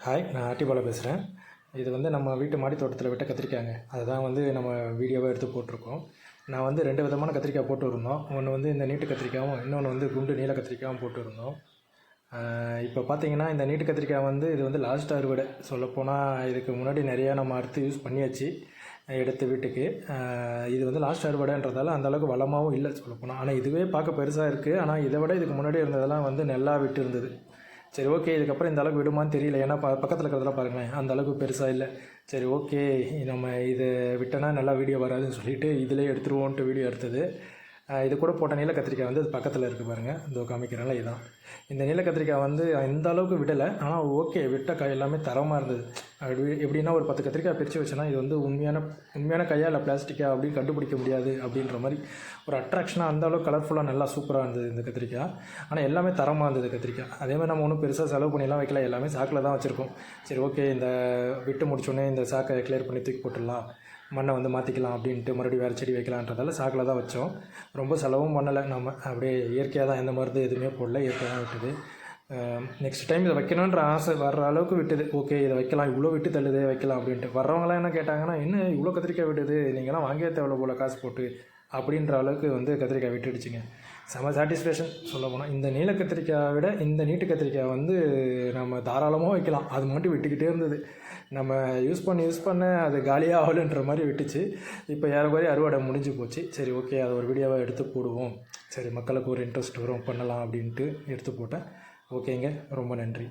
Hi, நான் ஆட்டிபாலா பேசுகிறேன். இது வந்து நம்ம வீட்டு மாடி தோட்டத்தில் விட்ட கத்திரிக்காய்ங்க. அதுதான் வந்து நம்ம வீடியோவாக எடுத்து போட்டிருக்கோம். நான் வந்து 2 விதமான கத்திரிக்காய் போட்டுருந்தோம். ஒன்று வந்து இந்த நீட்டு கத்திரிக்காயும், இன்னொன்று வந்து குண்டு நீல கத்திரிக்காயும் போட்டுருந்தோம். இப்போ பார்த்தீங்கன்னா, இந்த நீட்டு கத்திரிக்காய் வந்து இது வந்து லாஸ்ட் அறுவடை. சொல்லப்போனால் இதுக்கு முன்னாடி நிறையா நம்ம அறுத்து யூஸ் பண்ணியாச்சு எடுத்து வீட்டுக்கு. இது வந்து லாஸ்ட் அறுவடைன்றதால அந்தளவுக்கு வளமாகவும் இல்லை சொல்லப்போனால். ஆனால் இதுவே பார்க்க பெருசாக இருக்குது. ஆனால் இதை விட இதுக்கு முன்னாடி இருந்ததெல்லாம் வந்து நல்லா விட்டு இருந்தது. சரி, ஓகே, இதுக்கப்புறம் இந்த அளவுக்கு விடுமான்னு தெரியல. ஏன்னா பக்கத்தில் இருக்கிறதெல்லாம் பாருங்களேன், அந்த அளவுக்கு பெருசாக இல்லை. சரி, ஓகே, நம்ம இது விட்டோன்னா நல்லா வீடியோ வராதுன்னு சொல்லிவிட்டு இதிலே எடுத்துருவோன்ட்டு வீடியோ எடுத்தது. இது கூட போட்ட நீல கத்திரிக்காய் வந்து அது பக்கத்தில் இருக்குது பாருங்கள், இதோ காமிக்கிறனால இதுதான். இந்த நீல கத்திரிக்காய் வந்து இந்த அளவுக்கு விடலை. ஆனால் ஓகே, விட்ட காய் எல்லாமே தரமாக இருந்தது. எப்படின்னா ஒரு 10 கத்திரிக்காய் பிரித்து வச்சோன்னா இது வந்து உண்மையான கையா இல்லை பிளாஸ்டிக்கா அப்படின்னு கண்டுபிடிக்க முடியாது. அப்படின்ற மாதிரி ஒரு அட்ராக்ஷனாக அந்த அளவுக்கு கலர்ஃபுல்லாக நல்லா சூப்பராக இருந்தது இந்த கத்திரிக்காய். ஆனால் எல்லாமே தரமாக இருந்தது கத்திரிக்காய். அதேமாதிரி நம்ம ஒன்றும் பெருசாக செலவு பண்ணிலாம் வைக்கல, எல்லாமே சாக்கில் தான் வச்சுருக்கோம். சரி, ஓகே, இந்த விட்டு முடிச்சோடனே இந்த சாக்கை கிளியர் பண்ணி தூக்கி போட்டுடலாம், மண்ணை வந்து மாற்றிக்கலாம் அப்படின்ட்டு மறுபடியும் வேறு செடி வைக்கலான்றதால சாக்கில் தான் வச்சோம். ரொம்ப செலவும் பண்ணலை. நம்ம அப்படியே இயற்கையாக தான், எந்த மருந்து எதுவுமே போடல, இயற்கையாக தான் விட்டுது. நெக்ஸ்ட் டைம் இதை வைக்கணுன்ற ஆசை வர்ற அளவுக்கு விட்டுது. ஓகே, இதை வைக்கலாம், இவ்வளோ விட்டு தள்ளுதே வைக்கலாம் அப்படின்ட்டு. வர்றவங்களாம் என்ன கேட்டாங்கன்னா, இன்னும் இவ்வளோ கத்திரிக்காய் விட்டுது, நீங்களாம் வாங்கியே தேவையில்ல போல் காசு போட்டு அப்படின்ற அளவுக்கு வந்து கத்திரிக்காய் விட்டுடுச்சுங்க. செம சாட்டிஸ்ஃபேக்ஷன் சொல்ல போனால். இந்த நீல கத்திரிக்காயை விட இந்த நீட்டு கத்திரிக்காய் வந்து நம்ம தாராளமாக வைக்கலாம். அது மட்டும் விட்டுக்கிட்டே இருந்தது. நம்ம யூஸ் பண்ண அது காலியாக ஆகலைன்ற மாதிரி விட்டுச்சு. இப்போ ஏறக்குறைய அறுவடை முடிஞ்சு போச்சு. சரி, ஓகே, அதை ஒரு வீடியோவாக எடுத்து போடுவோம். சரி, மக்களுக்கு ஒரு இன்ட்ரெஸ்ட் வரும், பண்ணலாம் அப்படின்ட்டு எடுத்து போட்டேன். ஓகேங்க, ரொம்ப நன்றி.